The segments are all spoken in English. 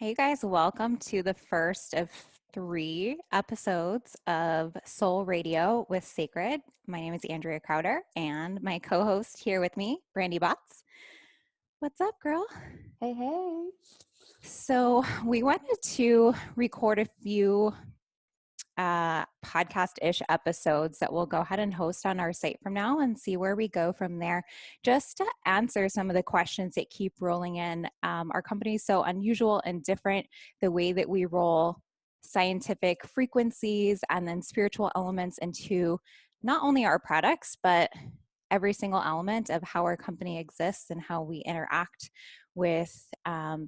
Hey guys, welcome to the first of 3 episodes of Soul Radio with Sacred. My name is Andrea Crowder, and my co host here with me, Brandy Botts. What's up, girl? Hey, hey. So, we wanted to record a few podcast-ish episodes that we'll go ahead and host on our site from now and see where we go from there, just to answer some of the questions that keep rolling in. Our company is so unusual and different, the way that we roll scientific frequencies and then spiritual elements into not only our products, but every single element of how our company exists and how we interact with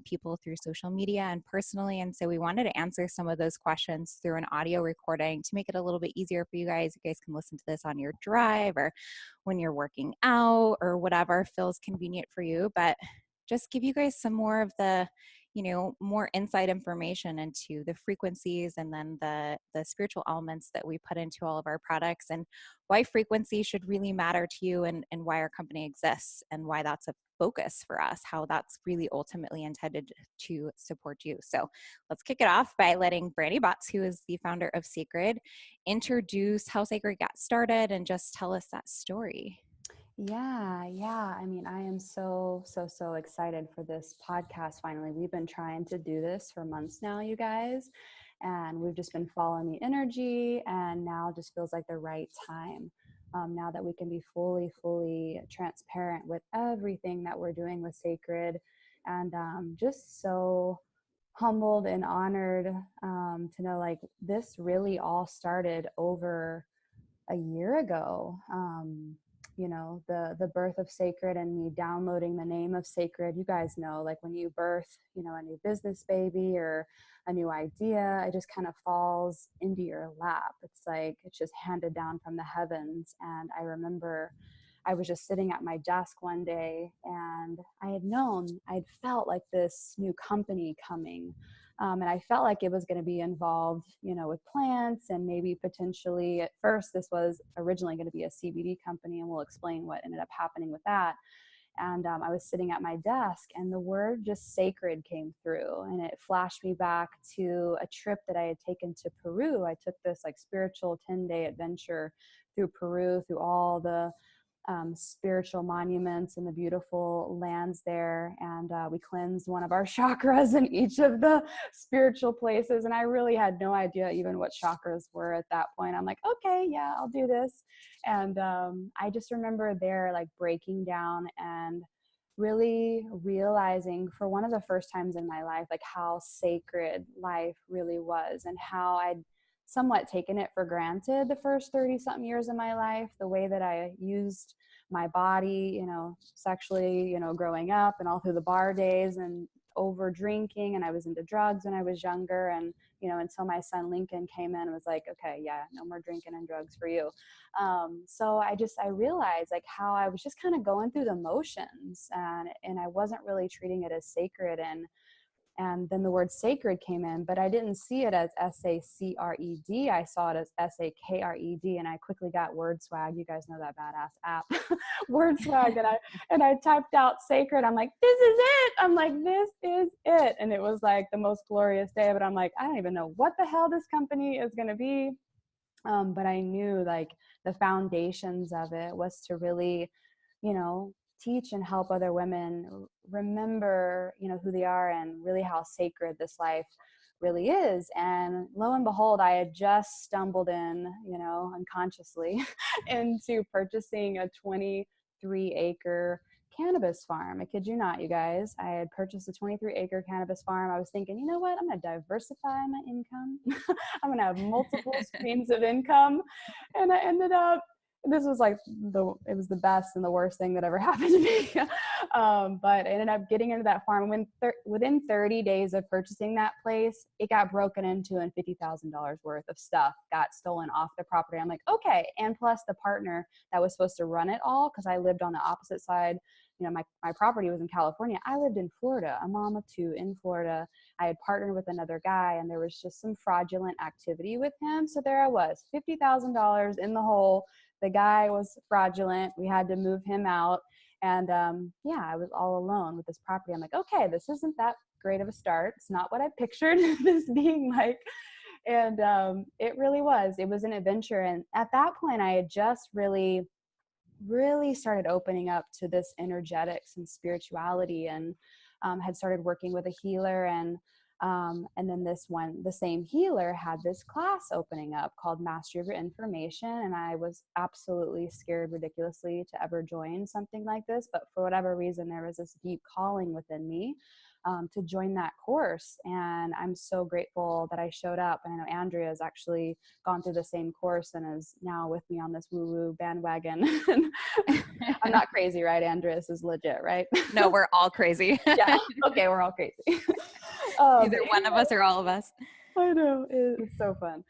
people through social media and personally. And so we wanted to answer some of those questions through an audio recording to make it a little bit easier for you guys. You guys can listen to this on your drive or when you're working out or whatever feels convenient for you, but just give you guys some more of the more inside information into the frequencies and then the spiritual elements that we put into all of our products, and why frequency should really matter to you, and why our company exists and why that's a focus for us, how that's really ultimately intended to support you. So let's kick it off by letting Brandy Botts, who is the founder of Sacred, introduce how Sacred got started and just tell us that story. Yeah. I mean, I am so excited for this podcast finally. We've been trying to do this for months now, you guys, and we've just been following the energy, and now just feels like the right time. Now that we can be fully transparent with everything that we're doing with Sacred, and just so humbled and honored to know like this really all started over a year ago. The birth of Sacred and me downloading the name of Sacred. You guys know, like when you birth, a new business baby or a new idea, it just kind of falls into your lap. It's like it's just handed down from the heavens. And I remember I was just sitting at my desk one day, and I'd felt like this new company coming. And I felt like it was going to be involved, with plants, and maybe potentially at first this was originally going to be a CBD company, and we'll explain what ended up happening with that. And I was sitting at my desk, and the word just Sacred came through, and it flashed me back to a trip that I had taken to Peru. I took this like spiritual 10-day adventure through Peru, through all the spiritual monuments and the beautiful lands there. And we cleansed one of our chakras in each of the spiritual places. And I really had no idea even what chakras were at that point. I'm like, okay, yeah, I'll do this. And I just remember there like breaking down and really realizing for one of the first times in my life, like how sacred life really was, and how I'd somewhat taken it for granted the first 30 something years of my life, the way that I used my body, sexually, growing up and all through the bar days, and over drinking. And I was into drugs when I was younger. And, until my son Lincoln came in and was like, okay, yeah, no more drinking and drugs for you. So I realized like how I was just kind of going through the motions, and I wasn't really treating it as sacred. And then the word sacred came in, but I didn't see it as SACRED. I saw it as SAKRED, and I quickly got Word Swag. You guys know that badass app, Word Swag, and I typed out sacred. I'm like, this is it. I'm like, this is it. And it was like the most glorious day. But I'm like, I don't even know what the hell this company is going to be. But I knew like the foundations of it was to really, teach and help other women remember, who they are, and really how sacred this life really is. And lo and behold, I had just stumbled in, unconsciously into purchasing a 23-acre cannabis farm. I kid you not, you guys. I had purchased a 23-acre cannabis farm. I was thinking, you know what? I'm going to diversify my income. I'm going to have multiple streams of income. And I ended up, this was like it was the best and the worst thing that ever happened to me. But I ended up getting into that farm. Within 30 days of purchasing that place, it got broken into, and $50,000 worth of stuff got stolen off the property. I'm like, okay. And plus the partner that was supposed to run it all, because I lived on the opposite side. My property was in California. I lived in Florida, a mom of two in Florida. I had partnered with another guy, and there was just some fraudulent activity with him. So there I was, $50,000 in the hole. The guy was fraudulent. We had to move him out. And yeah, I was all alone with this property. I'm like, okay, this isn't that great of a start. It's not what I pictured this being like. And it really was. It was an adventure. And at that point, I had just really started opening up to this energetics and spirituality, and had started working with a healer. And then the same healer had this class opening up called Mastery of Your Information. And I was absolutely scared ridiculously to ever join something like this. But for whatever reason, there was this deep calling within me to join that course. And I'm so grateful that I showed up. And I know Andrea has actually gone through the same course and is now with me on this woo-woo bandwagon. I'm not crazy, right, Andrea? This is legit, right? No, we're all crazy. Yeah. Okay, we're all crazy. Either one of us or all of us. I know, it's so fun.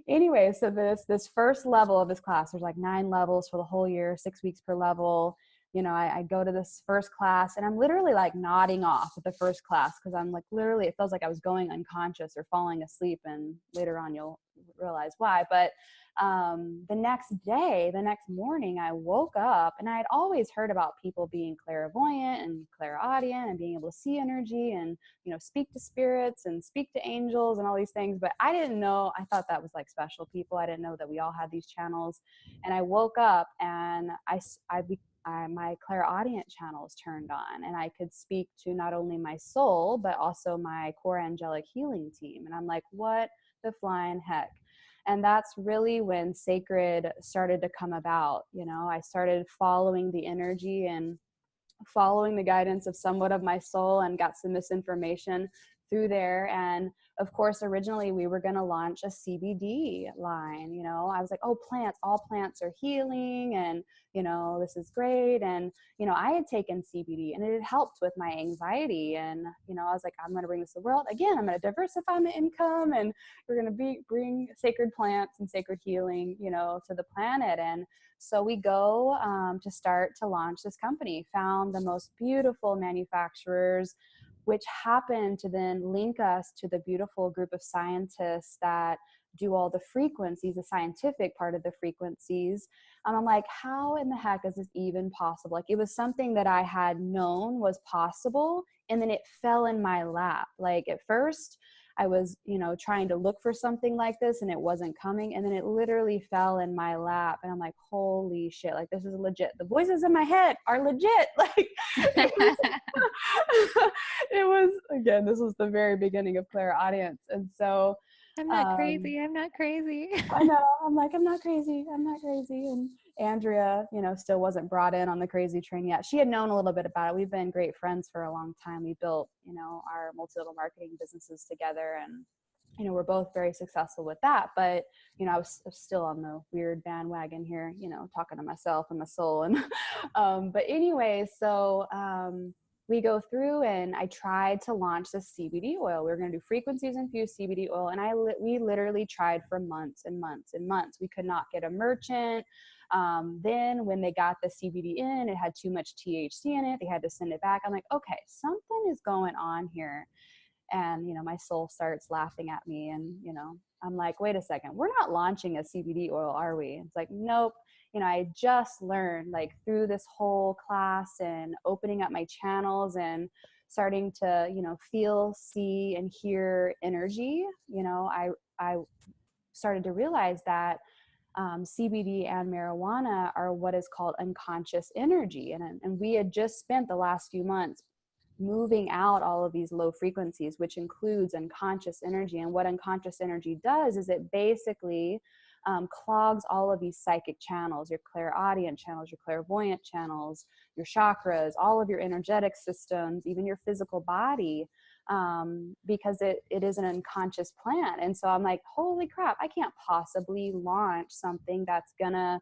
Anyway, so this first level of this class, there's like 9 levels for the whole year, 6 weeks per level. You know, I go to this first class and I'm literally like nodding off at the first class because I'm like literally, it feels like I was going unconscious or falling asleep, and later on you'll realize why. But the next day, the next morning, I woke up and I had always heard about people being clairvoyant and clairaudient and being able to see energy and, you know, speak to spirits and speak to angels and all these things. But I didn't know, I thought that was like special people. I didn't know that we all had these channels. And I woke up and my clairaudient channels turned on, and I could speak to not only my soul, but also my core angelic healing team. And I'm like, what the flying heck? And that's really when sacred started to come about. You know, I started following the energy and following the guidance of somewhat of my soul, and got some misinformation through there. And of course, originally we were going to launch a CBD line. You know, I was like, oh, plants, all plants are healing, and, you know, this is great. And, you know, I had taken CBD and it had helped with my anxiety. And, you know, I was like, I'm going to bring this to the world. Again, I'm going to diversify my income, and we're going to bring sacred plants and sacred healing, you know, to the planet. And so we go to start to launch this company, found the most beautiful manufacturers, which happened to then link us to the beautiful group of scientists that do all the frequencies, the scientific part of the frequencies. And I'm like, how in the heck is this even possible? Like, it was something that I had known was possible, and then it fell in my lap. Like, at first I was, you know, trying to look for something like this and it wasn't coming. And then it literally fell in my lap. And I'm like, holy shit, like, this is legit. The voices in my head are legit. Like, it was, again, this was the very beginning of clairaudience. And so I'm not crazy. I'm not crazy. I know. I'm like, I'm not crazy. I'm not crazy. And Andrea, you know, still wasn't brought in on the crazy train yet. She had known a little bit about it. We've been great friends for a long time. We built, you know, our multi-level marketing businesses together, and, you know, we're both very successful with that. But, you know, I was still on the weird bandwagon here, you know, talking to myself and my soul. And, but anyway, so, we go through and I tried to launch the CBD oil. We were going to do frequencies infused CBD oil. And we literally tried for months and months and months. We could not get a merchant. Then when they got the CBD in, it had too much THC in it. They had to send it back. I'm like, okay, something is going on here. And, you know, my soul starts laughing at me, and, you know, I'm like, wait a second, we're not launching a CBD oil, are we? It's like, nope. You know, I just learned, like, through this whole class and opening up my channels and starting to, you know, feel, see, and hear energy, you know, I started to realize that CBD and marijuana are what is called unconscious energy. And we had just spent the last few months moving out all of these low frequencies, which includes unconscious energy. And what unconscious energy does is it basically clogs all of these psychic channels, your clairaudient channels, your clairvoyant channels, your chakras, all of your energetic systems, even your physical body, because it is an unconscious plant. And so I'm like, holy crap, I can't possibly launch something that's gonna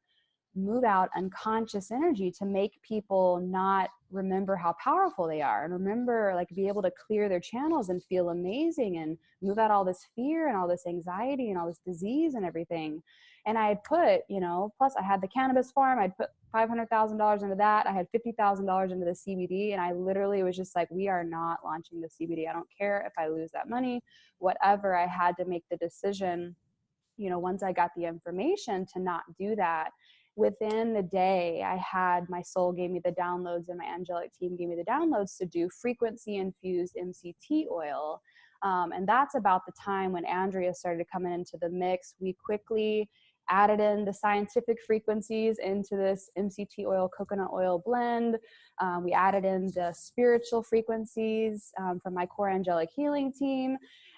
move out unconscious energy to make people not remember how powerful they are, and remember, like, be able to clear their channels and feel amazing and move out all this fear and all this anxiety and all this disease and everything. And I had put, you know, plus I had the cannabis farm, I'd put $500,000 into that. I had $50,000 into the CBD. And I literally was just like, we are not launching the CBD. I don't care if I lose that money, whatever. I had to make the decision, you know, once I got the information, to not do that. within the day, I had my soul gave me the downloads and my angelic team gave me the downloads to do frequency infused MCT oil. And that's about the time when Andrea started coming into the mix. We quickly added in the scientific frequencies into this MCT oil, coconut oil blend. We added in the spiritual frequencies from my core angelic healing team.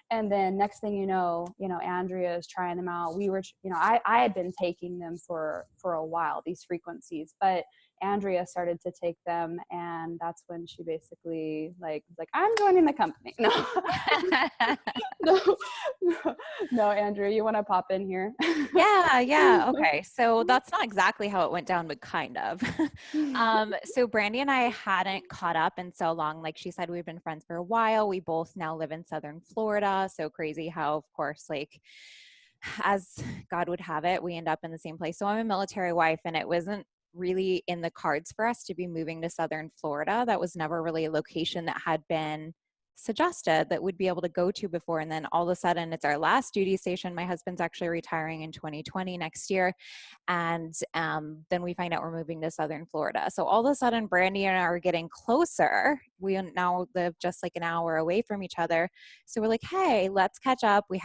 And then next thing Andrea is trying them out. We were, I had been taking them for a while, these frequencies, but Andrea started to take them, and that's when she basically was like, I'm joining the company. No, no, no, Andrea, you want to pop in here? Yeah. Okay. So that's not exactly how it went down, but kind of. So Brandy and I hadn't caught up in so long. Like she said, we've been friends for a while. We both now live in Southern Florida. So crazy how, of course, like as God would have it, we end up in the same place. So I'm a military wife, and it wasn't really in the cards for us to be moving to Southern Florida. That was never really a location that had been suggested that we'd be able to go to before. And then all of a sudden it's our last duty station. My husband's actually retiring in 2020 next year. And then we find out we're moving to Southern Florida. So all of a sudden Brandy and I are getting closer. We now live just like an hour away from each other. So we're like, hey, let's catch up. We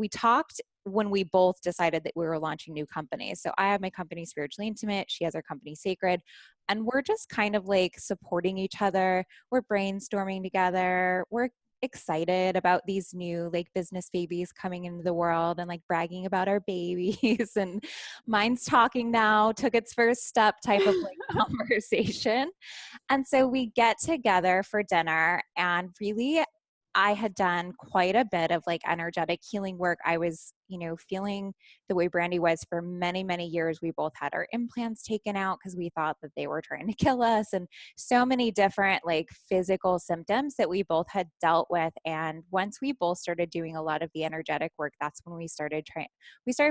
talked when we both decided that we were launching new companies. So I have my company Spiritually Intimate. She has her company Sacred. And we're just kind of like supporting each other. We're brainstorming together. We're excited about these new like business babies coming into the world and like bragging about our babies. And mine's talking now, took its first step type of like conversation. And so we get together for dinner, and really I had done quite a bit of like energetic healing work. I was, feeling the way Brandy was for many, many years. We both had our implants taken out because we thought that they were trying to kill us, and so many different like physical symptoms that we both had dealt with. And once we both started doing a lot of the energetic work, that's when we started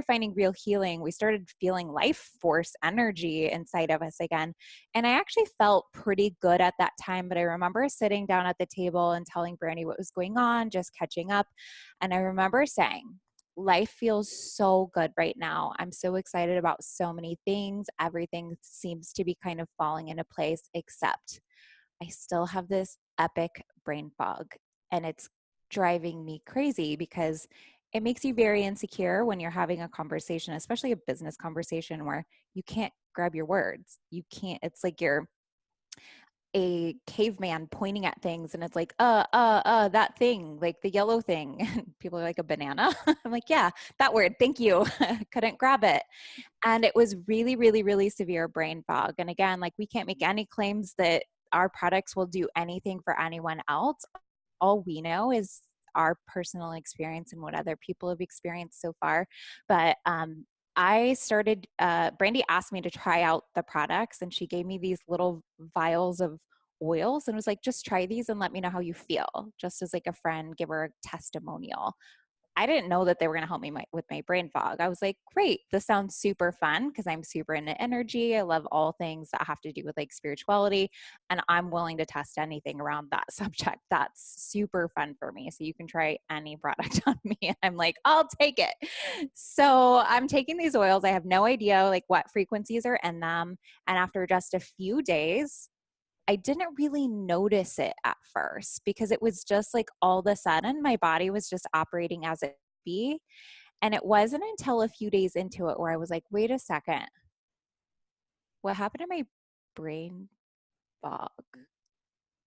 finding real healing. We started feeling life force energy inside of us again. And I actually felt pretty good at that time, but I remember sitting down at the table and telling Brandy what was going on, just catching up. And I remember saying, life feels so good right now. I'm so excited about so many things. Everything seems to be kind of falling into place, except I still have this epic brain fog, and it's driving me crazy because it makes you very insecure when you're having a conversation, especially a business conversation where you can't grab your words. You can't, it's like you're a caveman pointing at things, and it's like, that thing, like the yellow thing. People are like, a banana. I'm like, yeah, that word. Thank you. Couldn't grab it. And it was really, really, really severe brain fog. And again, like we can't make any claims that our products will do anything for anyone else. All we know is our personal experience and what other people have experienced so far. But Brandy asked me to try out the products, and she gave me these little vials of oils and was like, just try these and let me know how you feel, just as like a friend, give her a testimonial. I didn't know that they were going to help me with my brain fog. I was like, great, this sounds super fun because I'm super into energy. I love all things that have to do with like spirituality, and I'm willing to test anything around that subject. That's super fun for me. So you can try any product on me. And I'm like, I'll take it. So I'm taking these oils. I have no idea like what frequencies are in them. And after just a few days, I didn't really notice it at first because it was just like all of a sudden my body was just operating as it be. And it wasn't until a few days into it where I was like, wait a second, what happened to my brain fog?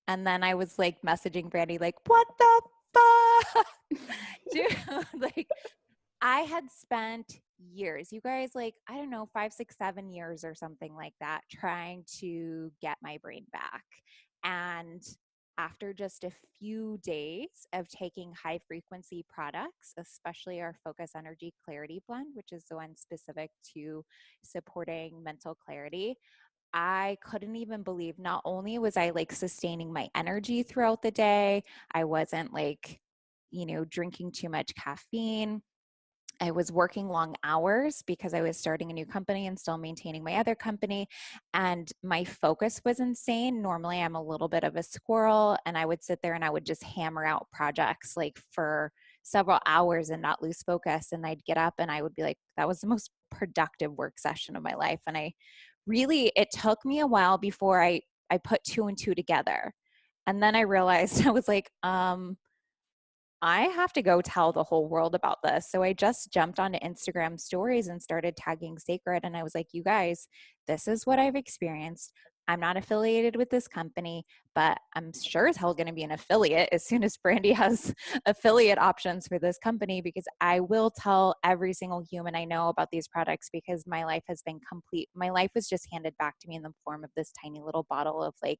And then I was like messaging Brandy, like, what the fuck? Dude, like I had spent years, you guys, like, I don't know, 5, 6, 7 years or something like that, trying to get my brain back. And after just a few days of taking high frequency products, especially our Focus Energy Clarity Blend, which is the one specific to supporting mental clarity, I couldn't even believe not only was I like sustaining my energy throughout the day, I wasn't like, drinking too much caffeine. I was working long hours because I was starting a new company and still maintaining my other company. And my focus was insane. Normally, I'm a little bit of a squirrel, and I would sit there and I would just hammer out projects like for several hours and not lose focus. And I'd get up and I would be like, that was the most productive work session of my life. And it took me a while before I put two and two together. And then I realized I was like, I have to go tell the whole world about this. So I just jumped onto Instagram stories and started tagging Sacred. And I was like, you guys, this is what I've experienced. I'm not affiliated with this company, but I'm sure as hell going to be an affiliate as soon as Brandy has affiliate options for this company, because I will tell every single human I know about these products, because my life has been complete. My life was just handed back to me in the form of this tiny little bottle of like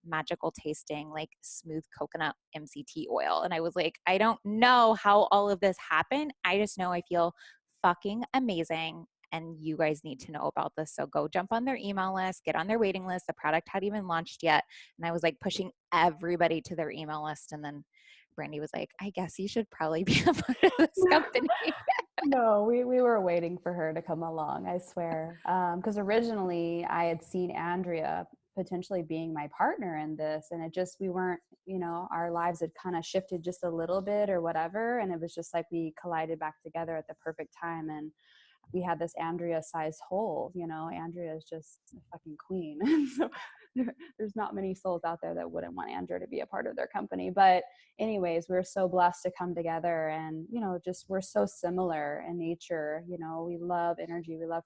magical tasting, like smooth coconut MCT oil. And I was like, I don't know how all of this happened. I just know I feel fucking amazing. And you guys need to know about this. So go jump on their email list, get on their waiting list. The product hadn't even launched yet. And I was like pushing everybody to their email list. And then Brandy was like, I guess you should probably be a part of this company. No, we were waiting for her to come along, I swear. Because originally I had seen Andrea potentially being my partner in this, and it just, we weren't, our lives had kind of shifted just a little bit or whatever. And it was just like we collided back together at the perfect time. And we had this Andrea sized hole. Andrea is just a fucking queen. So there's not many souls out there that wouldn't want Andrea to be a part of their company. But anyways, we're so blessed to come together, and just, we're so similar in nature. We love energy, we love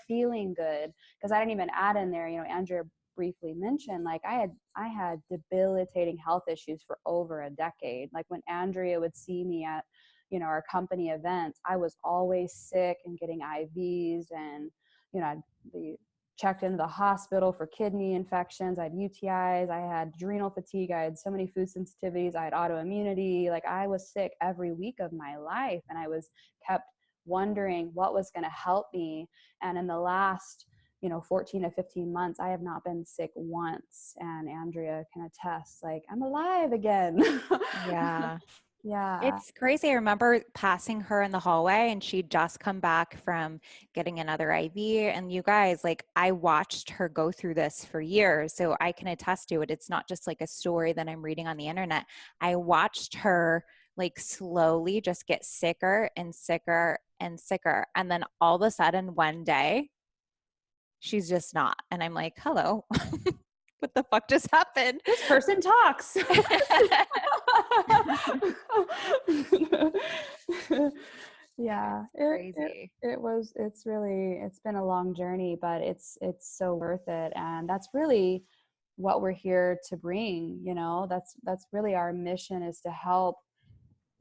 feeling good. Because I didn't even add in there, Andrea briefly mentioned, like I had debilitating health issues for over a decade. Like when Andrea would see me at our company events, I was always sick and getting IVs, and I'd be checked into the hospital for kidney infections. I had UTIs, I had adrenal fatigue, I had so many food sensitivities, I had autoimmunity. Like I was sick every week of my life, and I was kept wondering what was going to help me. And in the last 14 to 15 months, I have not been sick once. And Andrea can attest, like, I'm alive again. Yeah. Yeah. It's crazy. I remember passing her in the hallway and she'd just come back from getting another IV. And you guys, like, I watched her go through this for years. So I can attest to it. It's not just like a story that I'm reading on the internet. I watched her like slowly just get sicker and sicker and sicker. And then all of a sudden, one day, she's just not. And I'm like, hello, what the fuck just happened? This person talks. Yeah, Crazy. it's been a long journey, but it's so worth it. And that's really what we're here to bring. That's really our mission, is to help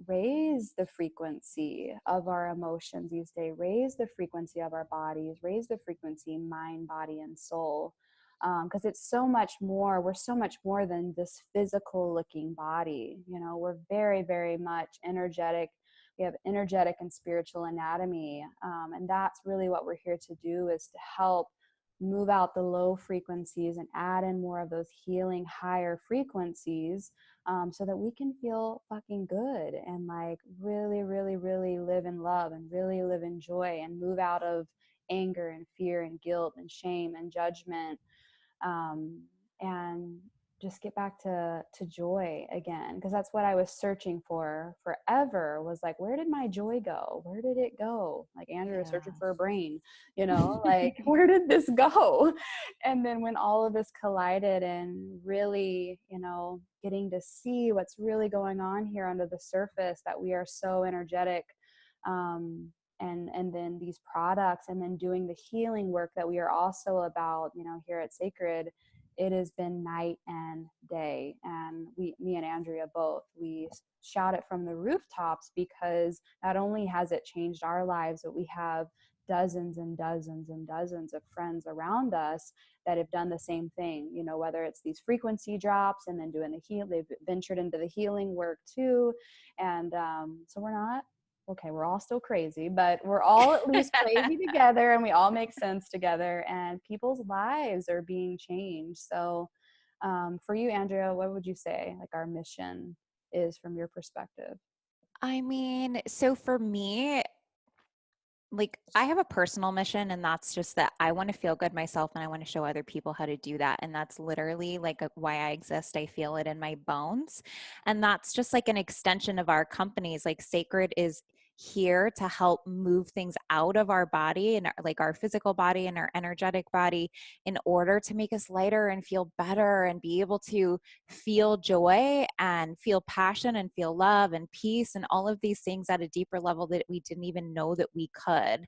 raise the frequency of our emotions these days, raise the frequency of our bodies, raise the frequency, mind, body, and soul. Because it's so much more. We're so much more than this physical looking body. We're very, very much energetic. We have energetic and spiritual anatomy. And that's really what we're here to do, is to help move out the low frequencies and add in more of those healing higher frequencies, so that we can feel fucking good and like really, really, really live in love and really live in joy and move out of anger and fear and guilt and shame and judgment, and just get back to joy again. Because that's what I was searching for forever, was like, where did my joy go? Where did it go? Like Andrea was searching for a brain, like where did this go? And then when all of this collided, and really, getting to see what's really going on here under the surface, that we are so energetic, and then these products, and then doing the healing work that we are also about, here at Sacred, it has been night and day. And me and Andrea both, we shout it from the rooftops, because not only has it changed our lives, but we have dozens and dozens and dozens of friends around us that have done the same thing, whether it's these frequency drops and then doing they've ventured into the healing work too. And so we're all still crazy, but we're all at least crazy together, and we all make sense together, and people's lives are being changed. So for you, Andrea, what would you say like our mission is from your perspective? I mean, so for me, like I have a personal mission, and that's just that I want to feel good myself and I want to show other people how to do that. And that's literally like why I exist. I feel it in my bones. And that's just like an extension of our companies. Like Sacred is here to help move things out of our body and like our physical body and our energetic body in order to make us lighter and feel better and be able to feel joy and feel passion and feel love and peace and all of these things at a deeper level that we didn't even know that we could.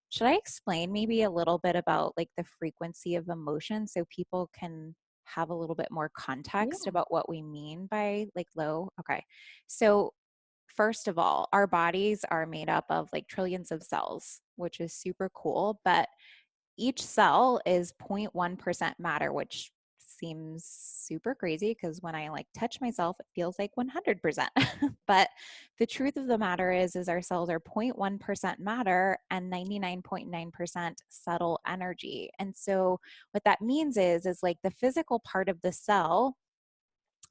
Should I explain maybe a little bit about like the frequency of emotion so people can have a little bit more context Yeah. about what we mean by like low? Okay. So, first of all, our bodies are made up of like trillions of cells, which is super cool, but each cell is 0.1% matter, which seems super crazy because when I like touch myself, it feels like 100%. But the truth of the matter is our cells are 0.1% matter and 99.9% subtle energy. And so what that means is like the physical part of the cell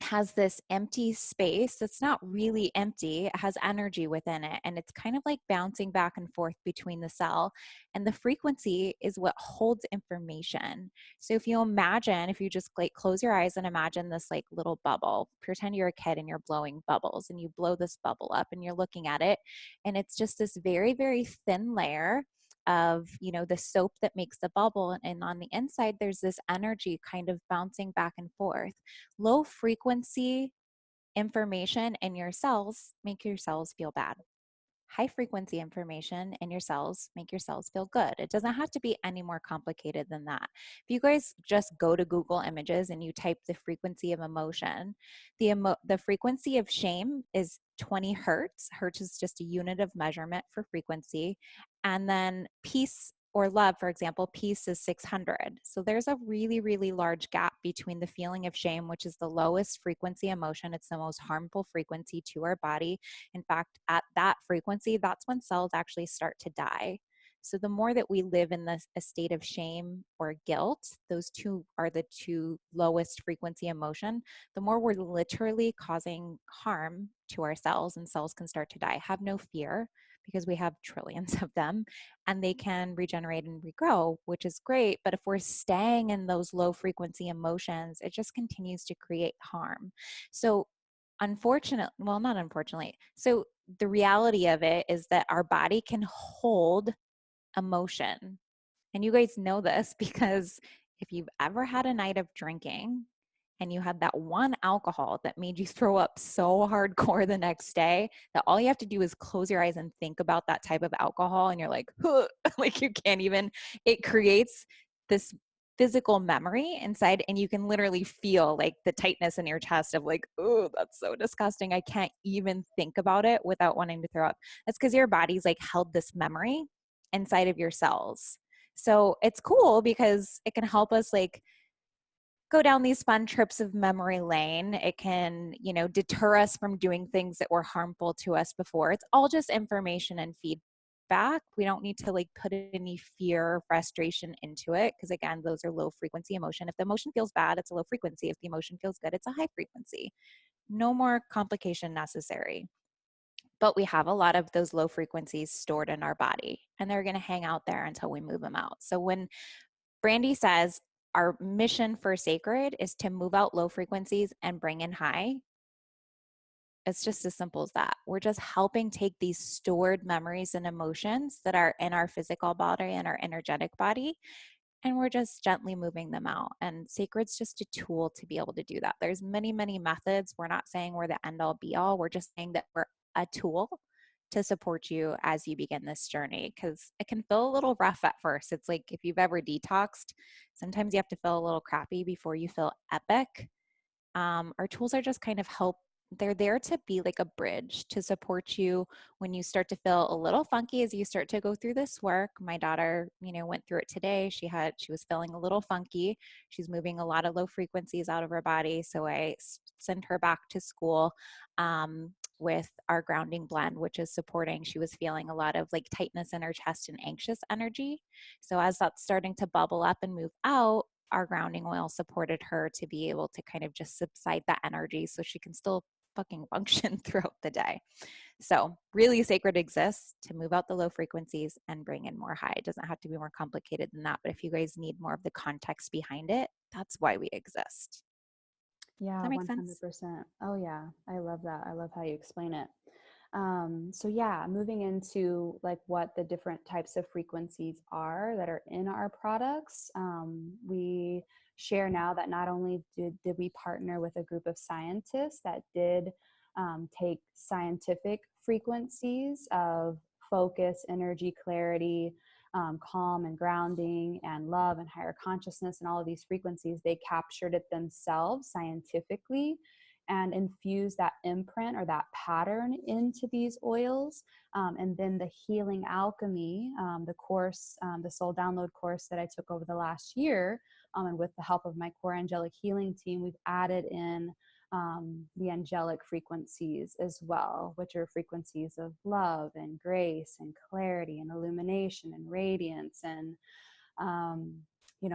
has this empty space that's not really empty. It has energy within it, and it's kind of like bouncing back and forth between the cell. And the frequency is what holds information. So if you imagine, if you just like close your eyes and imagine this like little bubble, pretend you're a kid and you're blowing bubbles, and you blow this bubble up and you're looking at it, and it's just this very, very thin layer of the soap that makes the bubble, and on the inside there's this energy kind of bouncing back and forth. Low frequency information in your cells make your cells feel bad. High frequency information in your cells make your cells feel good. It doesn't have to be any more complicated than that. If you guys just go to Google Images and you type the frequency of emotion, the frequency of shame is 20 hertz. Hertz is just a unit of measurement for frequency. And then peace or love, for example, peace is 600. So there's a really, really large gap between the feeling of shame, which is the lowest frequency emotion. It's the most harmful frequency to our body. In fact, at that frequency, that's when cells actually start to die. So the more that we live in a state of shame or guilt, those two are the two lowest frequency emotion, the more we're literally causing harm to our cells, and cells can start to die. Have no fear, because we have trillions of them, and they can regenerate and regrow, which is great. But if we're staying in those low frequency emotions, it just continues to create harm. So unfortunately, well, not unfortunately. So the reality of it is that our body can hold emotion. And you guys know this because if you've ever had a night of drinking and you had that one alcohol that made you throw up so hardcore the next day that all you have to do is close your eyes and think about that type of alcohol, and you're like, huh, like you can't even, it creates this physical memory inside, and you can literally feel like the tightness in your chest of like, oh, that's so disgusting. I can't even think about it without wanting to throw up. That's because your body's like held this memory inside of your cells. So it's cool because it can help us like go down these fun trips of memory lane. It can, deter us from doing things that were harmful to us before. It's all just information and feedback. We don't need to like put any fear or frustration into it because again, those are low frequency emotion. If the emotion feels bad, it's a low frequency. If the emotion feels good, it's a high frequency. No more complication necessary. But we have a lot of those low frequencies stored in our body, and they're going to hang out there until we move them out. So when Brandy says our mission for Sacred is to move out low frequencies and bring in high, it's just as simple as that. We're just helping take these stored memories and emotions that are in our physical body and our energetic body, and we're just gently moving them out. And Sacred's just a tool to be able to do that. There's many, many methods. We're not saying we're the end all be all. We're just saying that we're a tool to support you as you begin this journey, because it can feel a little rough at first. It's like if you've ever detoxed, sometimes you have to feel a little crappy before you feel epic. Our tools are just kind of help. They're there to be like a bridge to support you when you start to feel a little funky as you start to go through this work. My daughter, went through it today. She was feeling a little funky. She's moving a lot of low frequencies out of her body. So I sent her back to school with our grounding blend, which is supporting. She was feeling a lot of like tightness in her chest and anxious energy. So as that's starting to bubble up and move out, our grounding oil supported her to be able to kind of just subside that energy so she can still fucking function throughout the day. So really Sacred exists to move out the low frequencies and bring in more high. It doesn't have to be more complicated than that, but if you guys need more of the context behind it, that's why we exist. Does Yeah, that make sense? 100%. Oh, yeah. I love that. I love how you explain it. So yeah, moving into like what the different types of frequencies are that are in our products. We share now that not only did we partner with a group of scientists that did take scientific frequencies of focus, energy, clarity, calm and grounding and love and higher consciousness and all of these frequencies, they captured it themselves scientifically and infuse that imprint or that pattern into these oils. And then the Healing Alchemy, the course, the Soul Download course that I took over the last year, and with the help of my core angelic healing team, we've added in the angelic frequencies as well, which are frequencies of love and grace and clarity and illumination and radiance and um,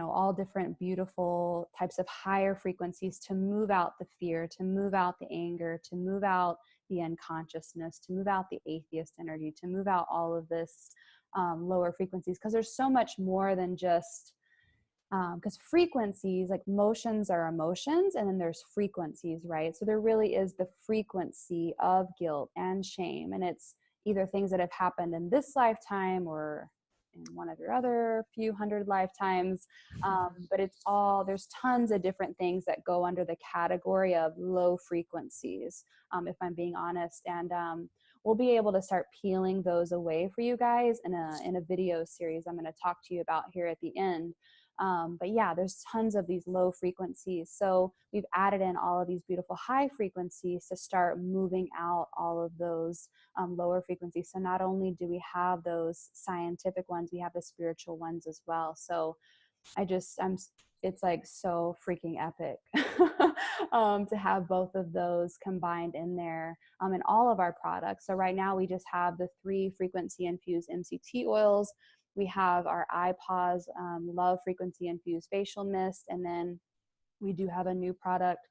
all different beautiful types of higher frequencies to move out the fear, to move out the anger, to move out the unconsciousness, to move out the atheist energy, to move out all of this lower frequencies. Because there's so much more than just because frequencies, like motions are emotions, and then there's frequencies, right? So there really is the frequency of guilt and shame, and it's either things that have happened in this lifetime or in one of your other few hundred lifetimes. But it's all, there's tons of different things that go under the category of low frequencies, if I'm being honest. And we'll be able to start peeling those away for you guys in a video series I'm going to talk to you about here at the end. But yeah, there's tons of these low frequencies. So we've added in all of these beautiful high frequencies to start moving out all of those lower frequencies. So not only do we have those scientific ones, we have the spiritual ones as well. So it's like so freaking epic to have both of those combined in there in all of our products. So right now we just have the 3 frequency infused MCT oils. We have our iPause Love Frequency Infused Facial Mist. And then we do have a new product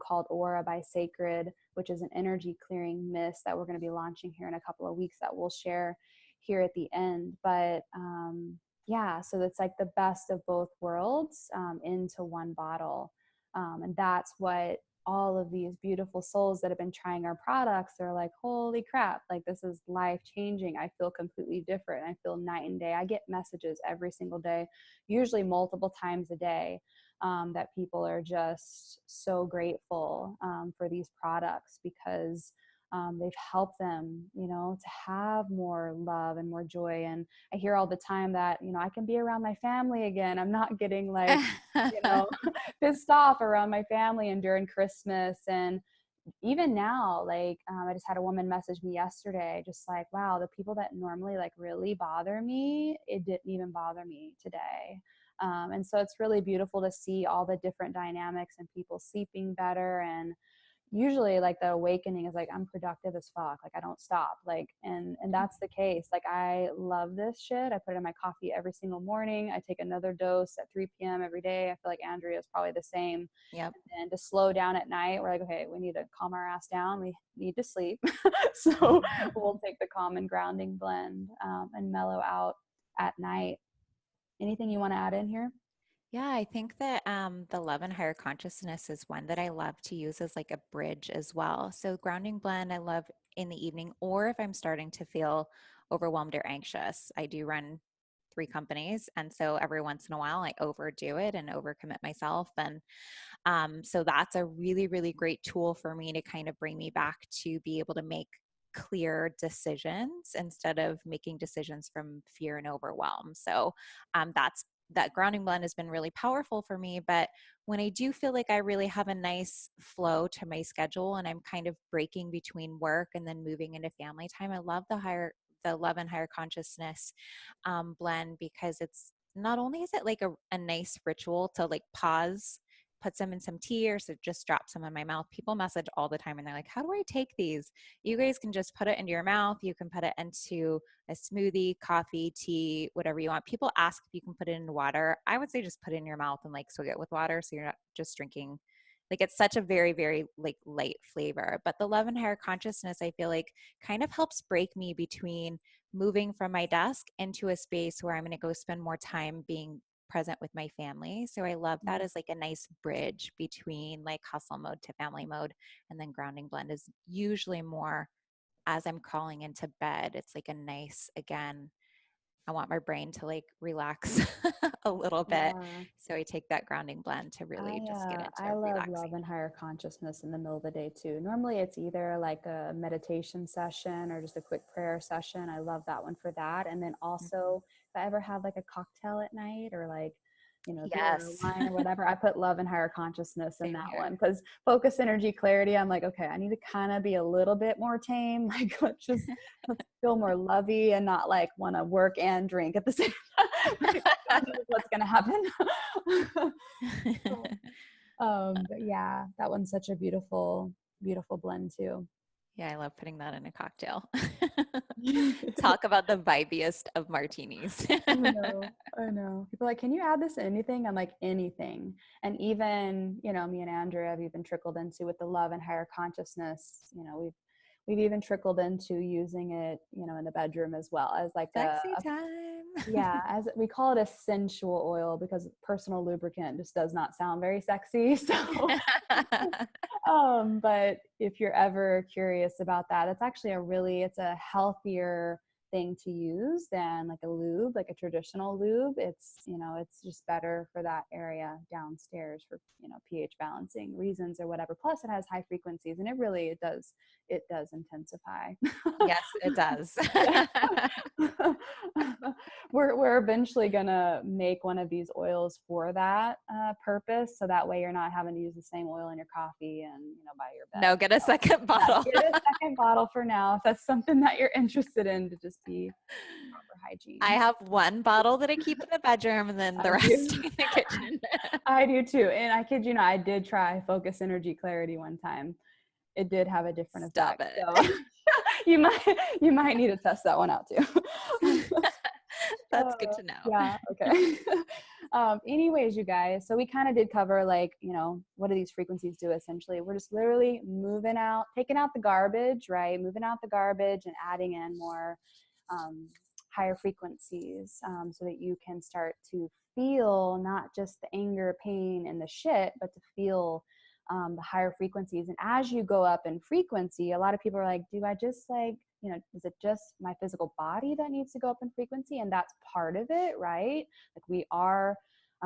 called Aura by Sacred, which is an energy clearing mist that we're going to be launching here in a couple of weeks that we'll share here at the end. But yeah, so it's like the best of both worlds into one bottle. And that's what all of these beautiful souls that have been trying our products, they're like, holy crap, like this is life changing. I feel completely different. I feel night and day. I get messages every single day, usually multiple times a day, that people are just so grateful for these products because they've helped them, to have more love and more joy. And I hear all the time that, I can be around my family again. I'm not getting like, pissed off around my family and during Christmas. And even now, like, I just had a woman message me yesterday, just like, wow, the people that normally like really bother me, it didn't even bother me today. And so it's really beautiful to see all the different dynamics and people sleeping better. And usually like the awakening is like, I'm productive as fuck, like I don't stop, like, and that's the case. Like I love this shit. I put it in my coffee every single morning. I take another dose at 3 p.m. every day. I feel like Andrea is probably the same. Yep. And to slow down at night, we're like, okay, we need to calm our ass down, we need to sleep. So we'll take the calm and grounding blend and mellow out at night. Anything you want to add in here? Yeah, I think that the love and higher consciousness is one that I love to use as like a bridge as well. So, grounding blend, I love in the evening, or if I'm starting to feel overwhelmed or anxious. I do run 3 companies. And so every once in a while, I overdo it and overcommit myself. And so that's a really, really great tool for me to kind of bring me back to be able to make clear decisions instead of making decisions from fear and overwhelm. So that grounding blend has been really powerful for me. But when I do feel like I really have a nice flow to my schedule and I'm kind of breaking between work and then moving into family time, I love the love and higher consciousness blend, because it's not only is it like a nice ritual to like pause, put some in some tea, or so just drop some in my mouth. People message all the time and they're like, how do I take these? You guys can just put it into your mouth. You can put it into a smoothie, coffee, tea, whatever you want. People ask if you can put it in water. I would say just put it in your mouth and like swig it with water, so you're not just drinking. Like it's such a very, very like light flavor. But the love and higher consciousness, I feel like kind of helps break me between moving from my desk into a space where I'm going to go spend more time being present with my family. So I love that as like a nice bridge between like hustle mode to family mode. And then grounding blend is usually more as I'm crawling into bed, it's like a nice, again, I want my brain to like relax a little bit. Yeah. So I take that grounding blend to really just get I into love love relaxing. and higher consciousness in the middle of the day too. Normally it's either like a meditation session or just a quick prayer session. I love that one for that. And then Mhm. also if I ever have like a cocktail at night or like, beer or Yes. wine or whatever, I put love and higher consciousness in Same that here. one because focus, energy, clarity. I'm like, okay, I need to kind of be a little bit more tame. Like let's feel more lovey and not like want to work and drink at the same time. Like, who knows what's gonna happen. But yeah, that one's such a beautiful, beautiful blend too. Yeah, I love putting that in a cocktail. Talk about the vibiest of martinis. I know, I know. People are like, can you add this to anything? I'm like, anything. And even, me and Andrea have even trickled into with the love and higher consciousness, we've even trickled into using it, in the bedroom as well as like Sexy time. yeah, as we call it a sensual oil because personal lubricant just does not sound very sexy. So but if you're ever curious about that, it's a healthier thing to use than like a lube, like a traditional lube. It's just better for that area downstairs for, pH balancing reasons or whatever. Plus it has high frequencies and it does intensify. Yes, it does. Yeah. We're eventually gonna make one of these oils for that purpose, so that way you're not having to use the same oil in your coffee and by your bed. No, get a So second yeah, bottle. get a second bottle for now if that's something that you're interested in to just be proper I hygiene. have one bottle that I keep in the bedroom and then the I rest do. in the kitchen. I do too, and I kid you not, I did try Focus Energy Clarity one time. It did have a different Stop effect, it. so you might you might need to test that one out too. That's good to know. Yeah, okay. Anyways, you guys, so we kind of did cover like, what do these frequencies do essentially? We're just literally taking out the garbage, right? Moving out the garbage and adding in more um, higher frequencies so that you can start to feel not just the anger, pain, and the shit, but to feel the higher frequencies. And as you go up in frequency, a lot of people are like, do I just like, is it just my physical body that needs to go up in frequency? And that's part of it, right? Like we are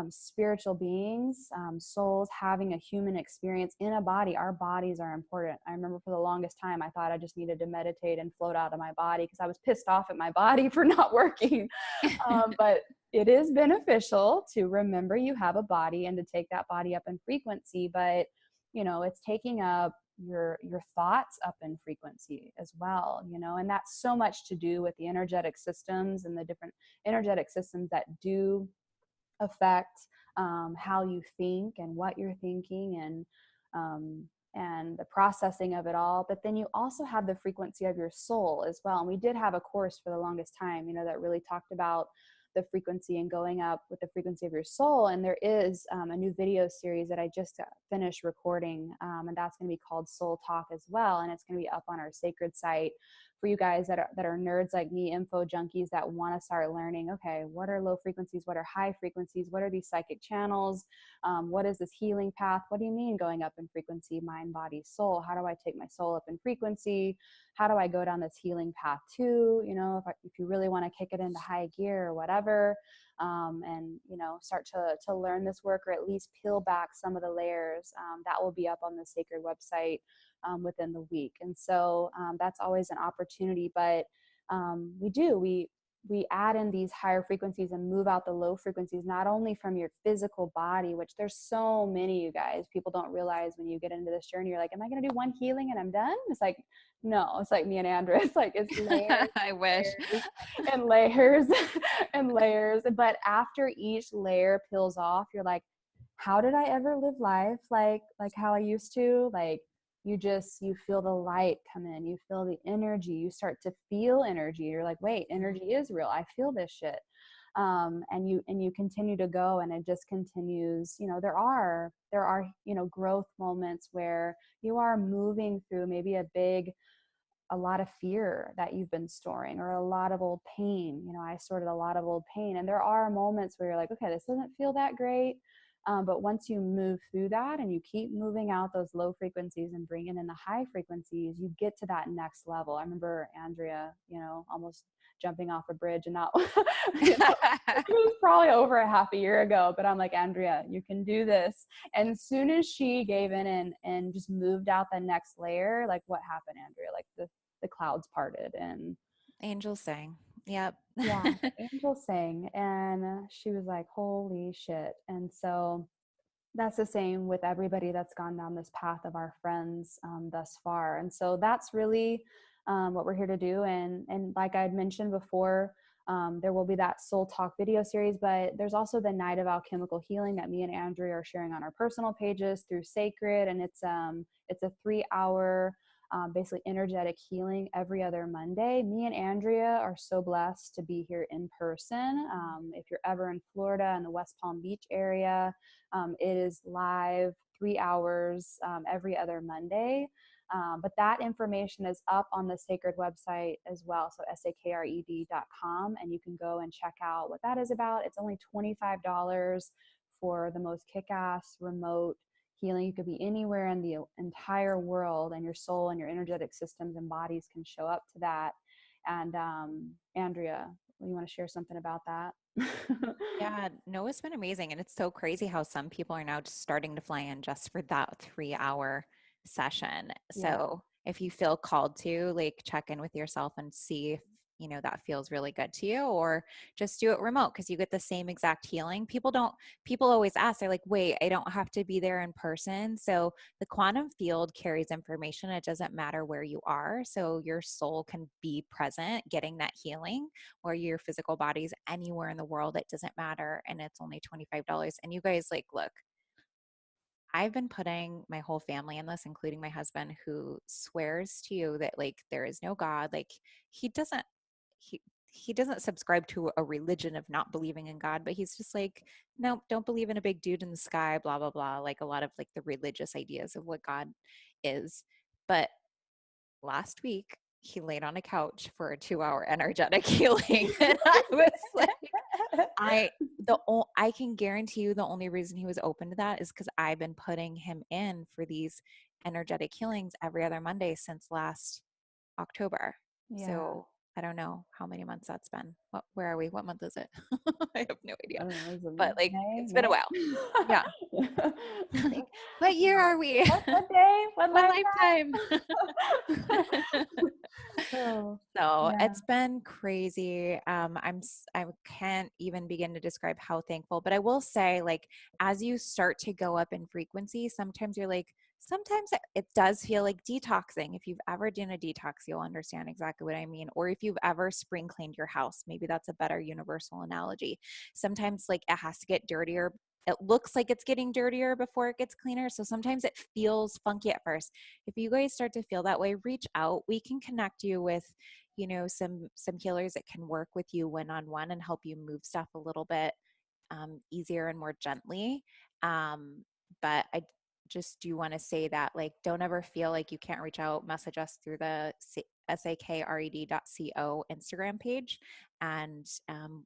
spiritual beings, souls having a human experience in a body. Our bodies are important. I remember for the longest time, I thought I just needed to meditate and float out of my body because I was pissed off at my body for not working. But it is beneficial to remember you have a body and to take that body up in frequency. But it's taking up your thoughts up in frequency as well, and that's so much to do with the energetic systems and the different energetic systems that do affect how you think and what you're thinking and the processing of it all. But then you also have the frequency of your soul as well. And we did have a course for the longest time, that really talked about the frequency and going up with the frequency of your soul. And there is a new video series that I just finished recording, and that's going to be called Soul Talk as well. And it's going to be up on our sacred site for you guys that are nerds like me, info junkies that want to start learning, okay, what are low frequencies? What are high frequencies? What are these psychic channels? What is this healing path? What do you mean going up in frequency, mind, body, soul? How do I take my soul up in frequency? How do I go down this healing path too? If you really want to kick it into high gear or whatever, and start to learn this work or at least peel back some of the layers, that will be up on the sacred website within the week. And so that's always an opportunity. But we add in these higher frequencies and move out the low frequencies, not only from your physical body, which there's so many, you guys, people don't realize when you get into this journey, you're like, am I going to do one healing and I'm done? It's like, no, it's like me and Andrea. It's like, it's layers I wish. and layers and layers. But after each layer peels off, you're like, how did I ever live life like how I used to? Like you feel the light come in, you feel the energy, you start to feel energy. You're like, wait, energy is real. I feel this shit. And you continue to go, and it just continues. There are growth moments where you are moving through maybe a lot of fear that you've been storing or a lot of old pain. I sorted a lot of old pain, and there are moments where you're like, okay, this doesn't feel that great. But once you move through that and you keep moving out those low frequencies and bringing in the high frequencies, you get to that next level. I remember Andrea, almost jumping off a bridge and not, it was probably over a half a year ago, but I'm like, Andrea, you can do this. And as soon as she gave in and just moved out the next layer, like what happened, Andrea? Like the clouds parted and Angels sang. Yep. yeah, angels sang. And she was like, holy shit. And so that's the same with everybody that's gone down this path of our friends thus far. And so that's really what we're here to do. And like I had mentioned before, there will be that Soul Talk video series, but there's also the Night of Alchemical Healing that me and Andrea are sharing on our personal pages through Sacred. And it's a 3-hour basically energetic healing every other Monday. Me and Andrea are so blessed to be here in person. If you're ever in Florida and the West Palm Beach area, it is live 3 hours every other Monday. But that information is up on the Sacred website as well. So sakred.com. And you can go and check out what that is about. It's only $25 for the most kick-ass remote healing. You could be anywhere in the entire world, and your soul and your energetic systems and bodies can show up to that. And Andrea, you want to share something about that? Yeah, no, it's been amazing. And it's so crazy how some people are now just starting to fly in just for that 3-hour session. Yeah. So if you feel called to, like, check in with yourself and see if, that feels really good to you, or just do it remote because you get the same exact healing. People always ask, they're like, wait, I don't have to be there in person. So the quantum field carries information. It doesn't matter where you are. So your soul can be present getting that healing, or your physical body's anywhere in the world. It doesn't matter. And it's only $25. And you guys, like, look, I've been putting my whole family in this, including my husband, who swears to you that, like, there is no God. Like, he doesn't he he doesn't subscribe to a religion of not believing in God, but he's just like, no, don't believe in a big dude in the sky, blah blah blah, like a lot of like the religious ideas of what God is. But last week he laid on a couch for a 2-hour energetic healing, and I was like, I can guarantee you the only reason he was open to that is because I've been putting him in for these energetic healings every other Monday since last October. Yeah. So I don't know how many months that's been. Where are we? What month is it? I have no idea. I don't know, is it But like, May? it's been a May? while. Yeah. Like, what year are we? What day? What What lifetime? lifetime? Oh, So yeah. it's been crazy. I can't even begin to describe how thankful, but I will say, like, as you start to go up in frequency, sometimes you're like, sometimes it does feel like detoxing. If you've ever done a detox, you'll understand exactly what I mean. Or if you've ever spring cleaned your house, maybe that's a better universal analogy. Sometimes, like, it has to get dirtier. It looks like it's getting dirtier before it gets cleaner. So sometimes it feels funky at first. If you guys start to feel that way, reach out. We can connect you with, some healers that can work with you one-on-one and help you move stuff a little bit easier and more gently. But I just do want to say that, like, don't ever feel like you can't reach out. Message us through the sakred.co Instagram page, and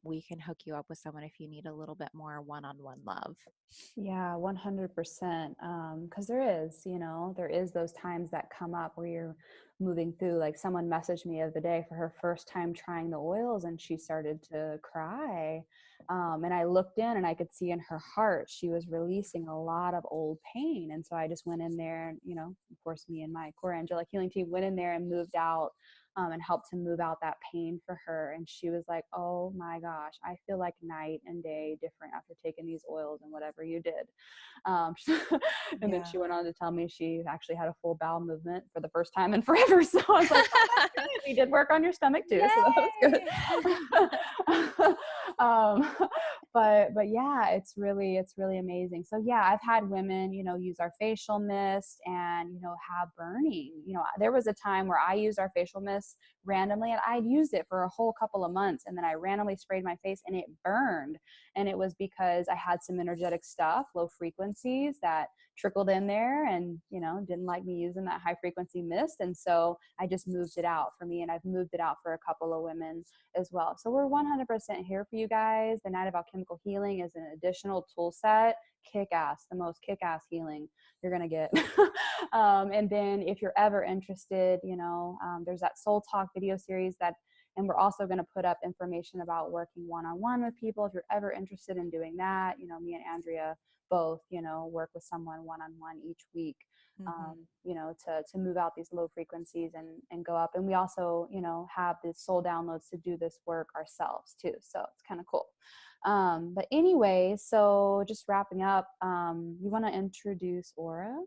we can hook you up with someone if you need a little bit more one-on-one love. Yeah, 100%. Because there is those times that come up where you're moving through. Like someone messaged me the other day for her first time trying the oils, and she started to cry. And I looked in, and I could see in her heart she was releasing a lot of old pain. And so I just went in there, and of course, me and my core angelic healing team went in there and moved out. And helped to move out that pain for her. And she was like, oh my gosh, I feel like night and day different after taking these oils and whatever you did. Um, and then Yeah. she went on to tell me she actually had a full bowel movement for the first time in forever. So I was like, oh, that's good. We did work on your stomach too. Yay! So that was good. But yeah, it's really amazing. So yeah, I've had women, use our facial mist and, have burning. There was a time where I used our facial mist just randomly, and I'd used it for a whole couple of months, and then I randomly sprayed my face and it burned. And it was because I had some energetic stuff, low frequencies that trickled in there, and didn't like me using that high frequency mist. And so I just moved it out for me, and I've moved it out for a couple of women as well. So we're 100% here for you guys. The Night of Alchemical Healing is an additional tool set. Kick ass, the most kick ass healing you're gonna get. And then if you're ever interested, there's that Soul Talk video series and we're also going to put up information about working one-on-one with people. If you're ever interested in doing that, me and Andrea both, work with someone one-on-one each week, to move out these low frequencies and go up. And we also, have the soul downloads to do this work ourselves too. So it's kind of cool. But anyway, so just wrapping up, you want to introduce Aura?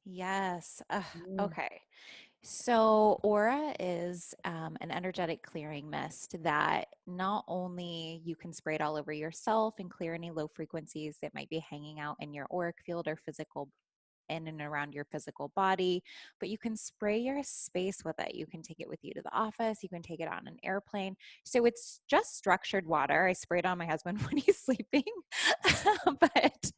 Yes. Okay. So, Aura is an energetic clearing mist that not only you can spray it all over yourself and clear any low frequencies that might be hanging out in your auric field or physical in and around your physical body, but you can spray your space with it. You can take it with you to the office. You can take it on an airplane. So it's just structured water. I spray it on my husband when he's sleeping, but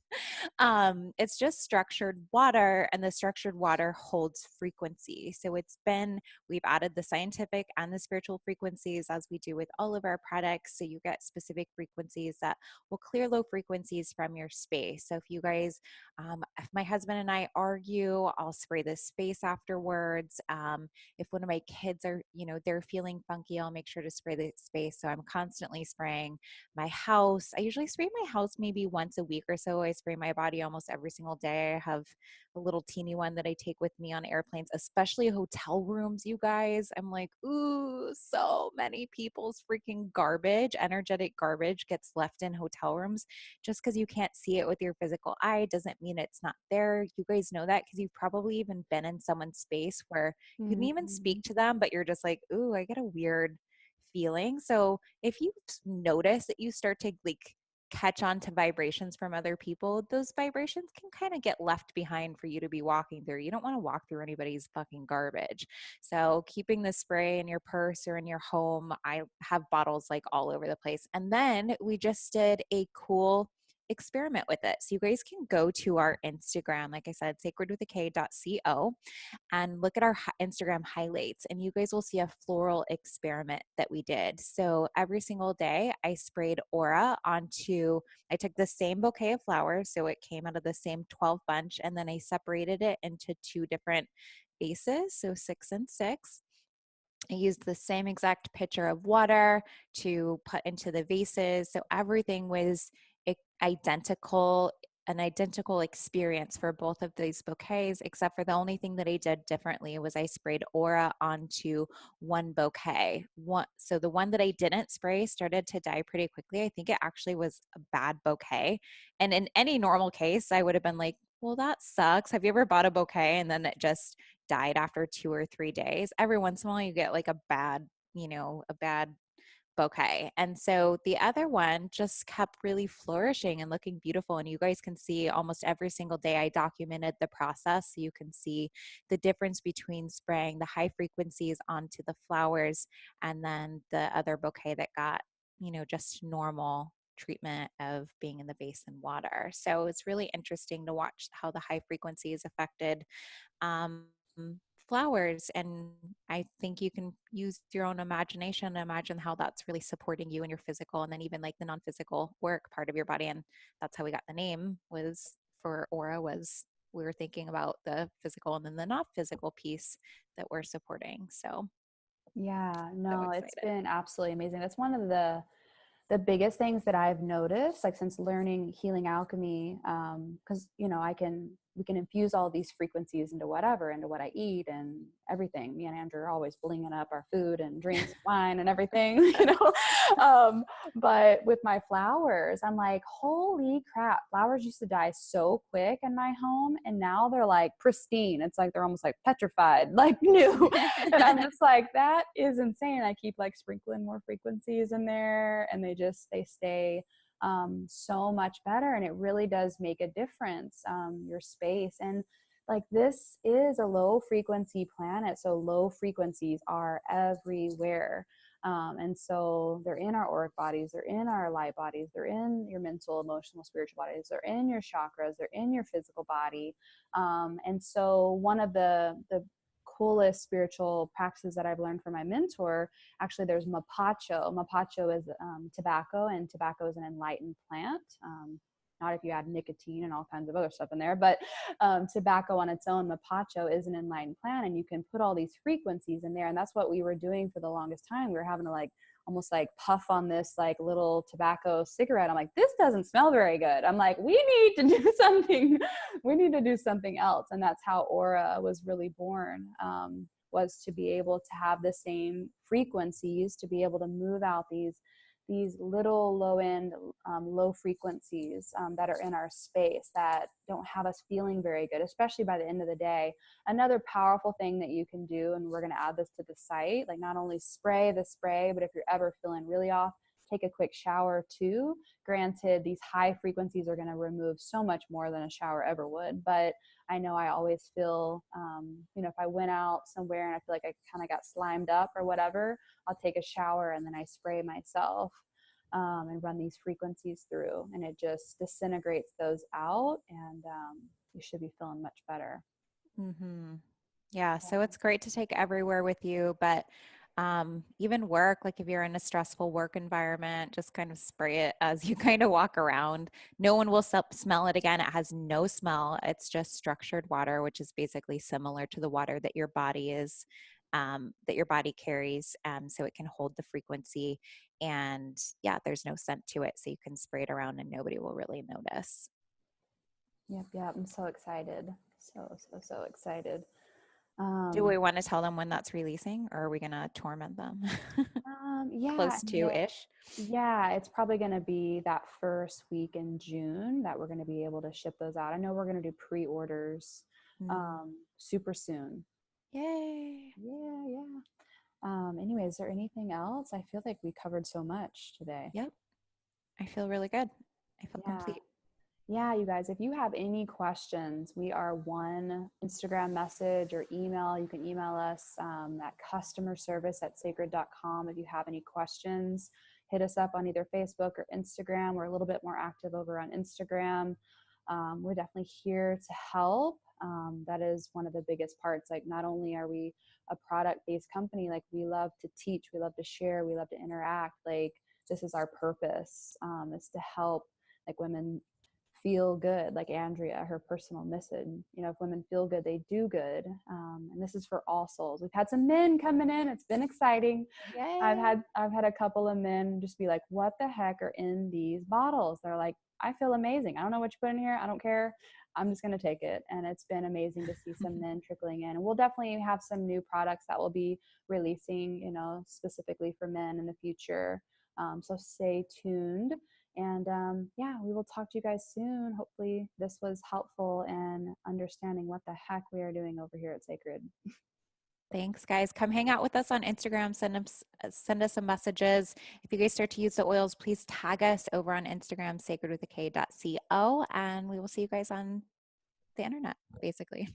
it's just structured water, and the structured water holds frequency. So we've added the scientific and the spiritual frequencies as we do with all of our products. So you get specific frequencies that will clear low frequencies from your space. So if you guys, if my husband and I argue, I'll spray this space afterwards. If one of my kids are, they're feeling funky, I'll make sure to spray the space. So I'm constantly spraying my house. I usually spray my house maybe once a week or so. I spray my body almost every single day. I have a little teeny one that I take with me on airplanes, especially hotel rooms, you guys. I'm like, ooh, so many people's freaking garbage, energetic garbage gets left in hotel rooms. Just because you can't see it with your physical eye doesn't mean it's not there. You guys know that because you've probably even been in someone's space where you didn't even speak to them, but you're just like, ooh, I get a weird feeling. So if you notice that you start to catch on to vibrations from other people, those vibrations can kind of get left behind for you to be walking through. You don't want to walk through anybody's fucking garbage. So keeping the spray in your purse or in your home, I have bottles like all over the place. And then we just did a cool experiment with it. So you guys can go to our Instagram, like I said, sacredwithak.co, and look at our Instagram highlights, and you guys will see a floral experiment that we did. So every single day I sprayed Aura I took the same bouquet of flowers. So it came out of the same 12 bunch, and then I separated it into 2 different bases. So 6 and 6. I used the same exact pitcher of water to put into the vases. So everything was identical, an identical experience for both of these bouquets, except for the only thing that I did differently was I sprayed Aura onto one bouquet. So the one that I didn't spray started to die pretty quickly. I think it actually was a bad bouquet. And in any normal case, I would have been like, well, that sucks. Have you ever bought a bouquet and then it just died after 2 or 3 days? Every once in a while you get like a bad bouquet. And so the other one just kept really flourishing and looking beautiful. And you guys can see almost every single day I documented the process. So you can see the difference between spraying the high frequencies onto the flowers and then the other bouquet that got, just normal treatment of being in the vase and water. So it's really interesting to watch how the high frequencies affected um, flowers. And I think you can use your own imagination to imagine how that's really supporting you in your physical and then even like the non-physical work part of your body. And that's how we got the name was for Aura was we were thinking about the physical and then the not physical piece that we're supporting. So Yeah, so no, it's excited. been absolutely amazing. That's one of the biggest things that I've noticed, like since learning healing alchemy, because we can infuse all these frequencies into whatever, into what I eat and everything. Me and Andrew are always blinging up our food and drinks, wine and everything, But with my flowers, I'm like, holy crap! Flowers used to die so quick in my home, and now they're like pristine. It's like they're almost like petrified, like new. And I'm just like, that is insane. I keep like sprinkling more frequencies in there, and they stay so much better, and it really does make a difference, your space. And like this is a low frequency planet. So low frequencies are everywhere. And so they're in our auric bodies, they're in our light bodies, they're in your mental, emotional, spiritual bodies, they're in your chakras, they're in your physical body. And so one of the coolest spiritual practices that I've learned from my mentor, actually there's mapacho. Mapacho is tobacco, and tobacco is an enlightened plant. Not if you add nicotine and all kinds of other stuff in there, but tobacco on its own, mapacho, is an enlightened plant, and you can put all these frequencies in there. And that's what we were doing for the longest time. We were having to like almost like puff on this like little tobacco cigarette. I'm like, this doesn't smell very good. I'm like, we need to do something. We need to do something else. And that's how Aura was really born. Was to be able to have the same frequencies, to be able to move out these little low end, low frequencies that are in our space that don't have us feeling very good, especially by the end of the day. Another powerful thing that you can do, and we're going to add this to the site, like not only spray the spray, but if you're ever feeling really off, take a quick shower too. Granted, these high frequencies are going to remove so much more than a shower ever would, but I know I always feel, if I went out somewhere and I feel like I kind of got slimed up or whatever, I'll take a shower and then I spray myself and run these frequencies through, and it just disintegrates those out, and you should be feeling much better. Mm-hmm. Yeah, so it's great to take everywhere with you, but even work, like if you're in a stressful work environment, just kind of spray it as you kind of walk around. No one will smell it again. It has no smell. It's just structured water, which is basically similar to the water that your body is, that your body carries. So it can hold the frequency. And yeah, there's no scent to it. So you can spray it around and nobody will really notice. Yep. I'm so excited. So excited. Do we want to tell them when that's releasing, or are we going to torment them? Yeah, Close to-ish? yeah, it's probably going to be that first week in June that we're going to be able to ship those out. I know we're going to do pre-orders super soon. Yay. Yeah. Anyway, is there anything else? I feel like we covered so much today. Yep. I feel really good. I feel complete. Yeah, you guys, if you have any questions, we are one Instagram message or email. You can email us at customerservice@sacred.com. If you have any questions, hit us up on either Facebook or Instagram. We're a little bit more active over on Instagram. We're definitely here to help. That is one of the biggest parts. Like, not only are we a product-based company, like we love to teach, we love to share, we love to interact. Like, this is our purpose, is to help like women feel good, like Andrea, her personal message. If women feel good, they do good. And this is for all souls. We've had some men coming in. It's been exciting. Yay. I've had a couple of men just be like, what the heck are in these bottles? They're like, I feel amazing. I don't know what you put in here. I don't care. I'm just going to take it. And it's been amazing to see some men trickling in. And we'll definitely have some new products that we'll be releasing, specifically for men in the future. So stay tuned. And we will talk to you guys soon. Hopefully this was helpful in understanding what the heck we are doing over here at Sacred. Thanks, guys. Come hang out with us on Instagram. Send us some messages. If you guys start to use the oils, please tag us over on Instagram, sacredwithak.co, and we will see you guys on the internet, basically.